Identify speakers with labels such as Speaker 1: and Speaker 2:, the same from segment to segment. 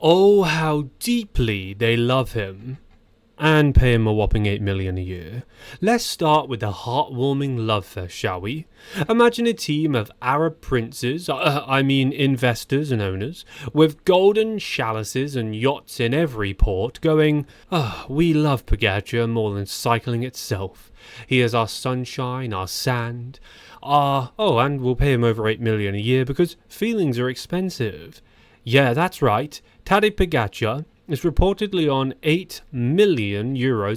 Speaker 1: Oh, how deeply they love him. And pay him a whopping $8 million a year. Let's start with the heartwarming love fest, shall we? Imagine a team of Arab princes, investors and owners, with golden chalices and yachts in every port, going, we love Pogačar more than cycling itself. He is our sunshine, our sand, and we'll pay him over $8 million a year because feelings are expensive. Yeah, that's right, Tadej Pogačar is reportedly on €8 million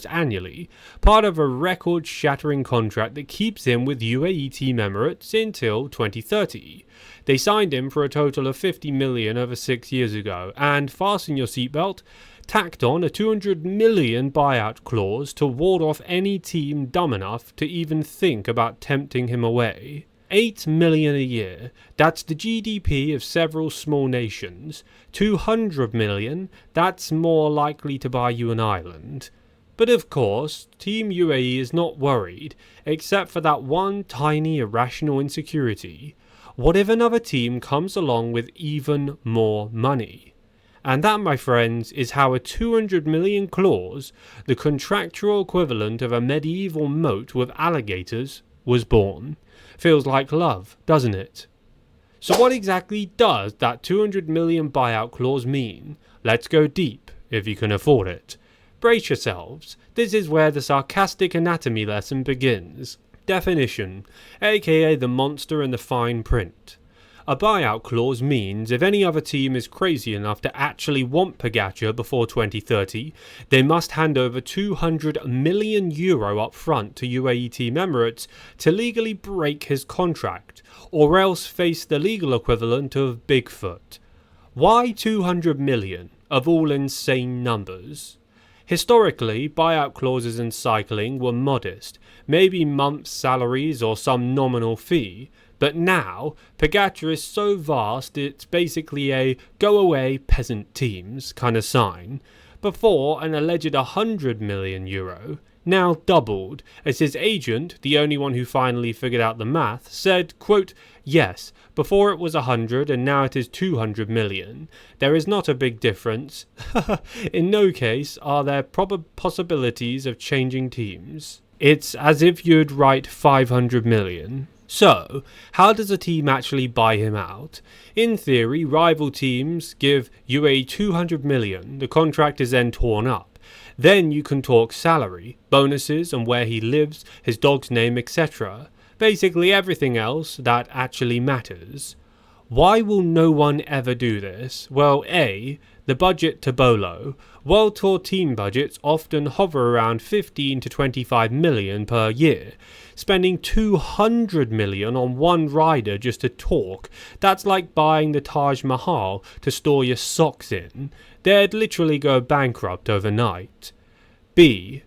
Speaker 1: annually, part of a record-shattering contract that keeps him with UAE Team Emirates until 2030. They signed him for a total of $50 million over 6 years ago, and fasten your seatbelt, tacked on a $200 million buyout clause to ward off any team dumb enough to even think about tempting him away. $8 million a year, that's the GDP of several small nations. $200 million, that's more likely to buy you an island. But of course, Team UAE is not worried, except for that one tiny irrational insecurity. What if another team comes along with even more money? And that, my friends, is how a $200 million clause, the contractual equivalent of a medieval moat with alligators, was born. Feels like love, doesn't it? So what exactly does that $200 million buyout clause mean? Let's go deep, if you can afford it. Brace yourselves, this is where the sarcastic anatomy lesson begins. Definition, aka the monster in the fine print. A buyout clause means if any other team is crazy enough to actually want Pogačar before 2030, they must hand over €200 million up front to UAE Team Emirates to legally break his contract, or else face the legal equivalent of Bigfoot. Why 200 million of all insane numbers? Historically, buyout clauses in cycling were modest, maybe months' salaries or some nominal fee. But now, Pogačar is so vast it's basically a go away peasant teams kind of sign. Before, an alleged €100 million, now doubled, as his agent, the only one who finally figured out the math, said, quote, yes, before it was 100 and now it is 200 million. There is not a big difference. In no case are there proper possibilities of changing teams. It's as if you'd write 500 million. So, how does a team actually buy him out? In theory, rival teams give UAE 200 million, the contract is then torn up. Then you can talk salary, bonuses and where he lives, his dog's name, etc. Basically everything else that actually matters. Why will no one ever do this? Well, A, the budget to Bolo. World Tour team budgets often hover around 15 to 25 million per year. Spending 200 million on one rider just to talk, that's like buying the Taj Mahal to store your socks in. They'd literally go bankrupt overnight. B,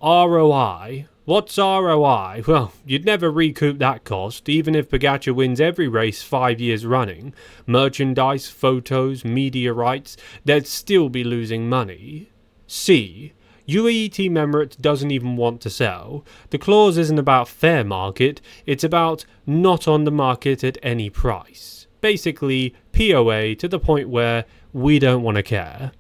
Speaker 1: ROI. What's ROI? Well, you'd never recoup that cost, even if Pogačar wins every race 5 years running. Merchandise, photos, media rights, they'd still be losing money. C, UAE Team Emirates doesn't even want to sell. The clause isn't about fair market, it's about not on the market at any price. Basically, POA to the point where we don't want to care.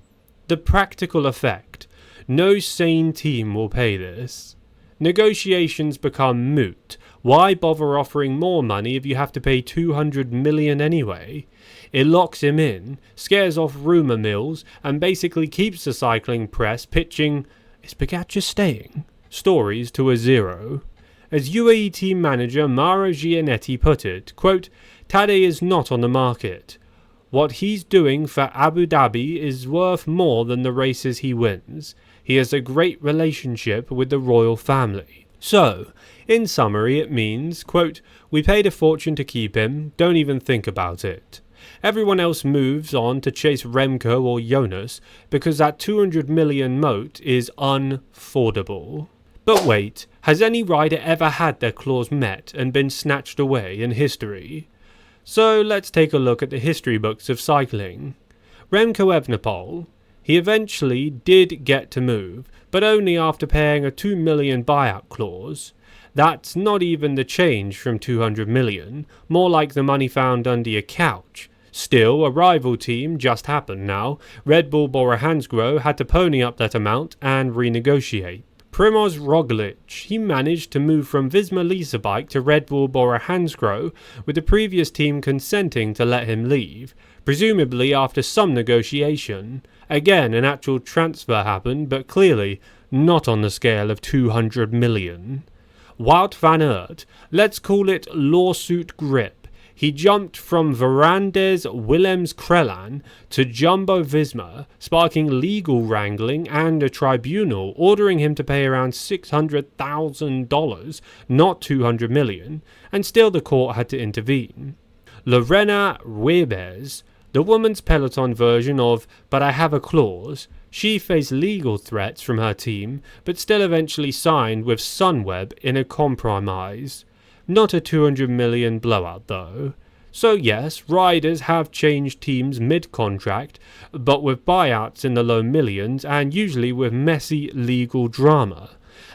Speaker 1: The practical effect, no sane team will pay this. Negotiations become moot. Why bother offering more money if you have to pay 200 million anyway? It locks him in, scares off rumour mills, and basically keeps the cycling press pitching, is Pogačar staying? Stories to a zero. As UAE team manager Mauro Gianetti put it, quote, Tadej is not on the market. What he's doing for Abu Dhabi is worth more than the races he wins. He has a great relationship with the royal family. So, in summary, it means, quote, we paid a fortune to keep him, don't even think about it. Everyone else moves on to chase Remco or Jonas because that 200 million moat is unaffordable. But wait, has any rider ever had their clause met and been snatched away in history? So let's take a look at the history books of cycling. Remco Evenepoel, he eventually did get to move, but only after paying a 2 million buyout clause. That's not even the change from 200 million, more like the money found under your couch. Still, a rival team just happened now. Red Bull Bora-Hansgrohe had to pony up that amount and renegotiate. Primož Roglic, he managed to move from Visma Lease Bike to Red Bull Bora-Hansgrohe, with the previous team consenting to let him leave, presumably after some negotiation. Again, an actual transfer happened, but clearly not on the scale of 200 million. Wout van Aert, let's call it lawsuit grip. He jumped from Verandes Willems-Krelan to Jumbo Visma, sparking legal wrangling and a tribunal ordering him to pay around $600,000, not $200 million, and still the court had to intervene. Lorena Wiebes, the women's peloton version of "But I Have a Clause," she faced legal threats from her team, but still eventually signed with Sunweb in a compromise. Not a 200 million blowout though. So yes, riders have changed teams mid-contract, but with buyouts in the low millions and usually with messy legal drama.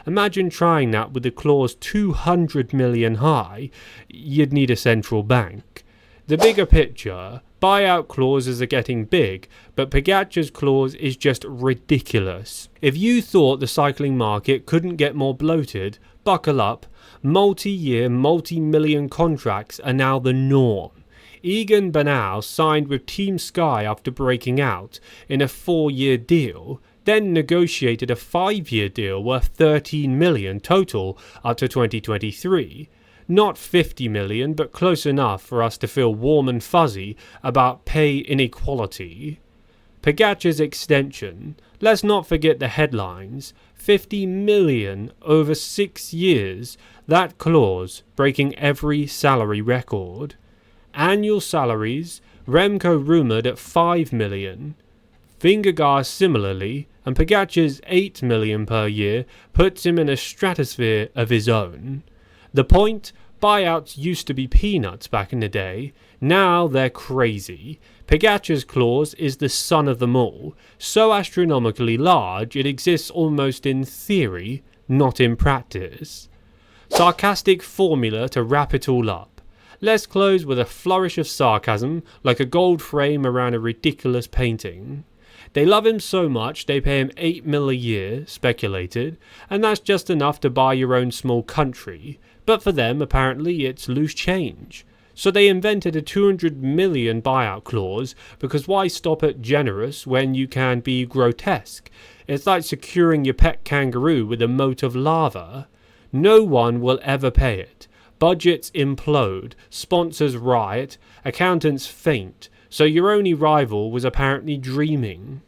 Speaker 1: Imagine trying that with a clause 200 million high. You'd need a central bank. The bigger picture, buyout clauses are getting big, but Pogačar's clause is just ridiculous. If you thought the cycling market couldn't get more bloated, buckle up. Multi-year, multi-million contracts are now the norm. Egan Bernal signed with Team Sky after breaking out in a 4-year deal, then negotiated a 5-year deal worth 13 million total up to 2023. Not 50 million, but close enough for us to feel warm and fuzzy about pay inequality. Pogačar's extension, let's not forget the headlines, 50 million over 6 years, that clause breaking every salary record. Annual salaries, Remco rumoured at 5 million. Vingegaard similarly, and Pogačar's 8 million per year puts him in a stratosphere of his own. The point? Buyouts used to be peanuts back in the day, now they're crazy. Pogačar's clause is the son of them all, so astronomically large it exists almost in theory, not in practice. Sarcastic formula to wrap it all up. Let's close with a flourish of sarcasm, like a gold frame around a ridiculous painting. They love him so much they pay him 8 mil a year, speculated, and that's just enough to buy your own small country. But for them, apparently, it's loose change. So they invented a 200 million buyout clause, because why stop at generous when you can be grotesque? It's like securing your pet kangaroo with a moat of lava. No one will ever pay it. Budgets implode, sponsors riot, accountants faint, so your only rival was apparently dreaming.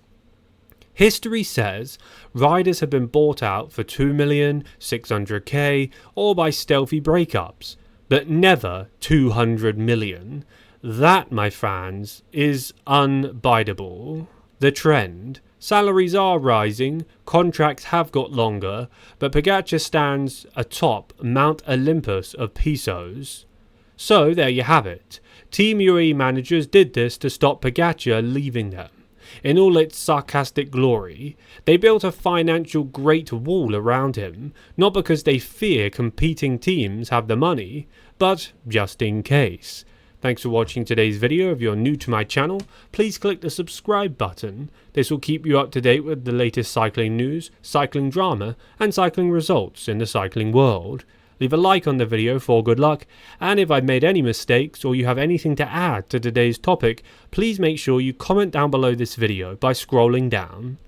Speaker 1: History says riders have been bought out for 2 million, 600k, or by stealthy breakups, but never 200 million. That, my fans, is unbiteable. The trend. Salaries are rising, contracts have got longer, but Pogačar stands atop Mount Olympus of pesos. So there you have it. Team UAE managers did this to stop Pogačar leaving them. In all its sarcastic glory, they built a financial great wall around him, not because they fear competing teams have the money, but just in case. Thanks for watching today's video. If you're new to my channel, please click the subscribe button. This will keep you up to date with the latest cycling news, cycling drama, and cycling results in the cycling world. Leave a like on the video for good luck, and if I've made any mistakes or you have anything to add to today's topic, please make sure you comment down below this video by scrolling down.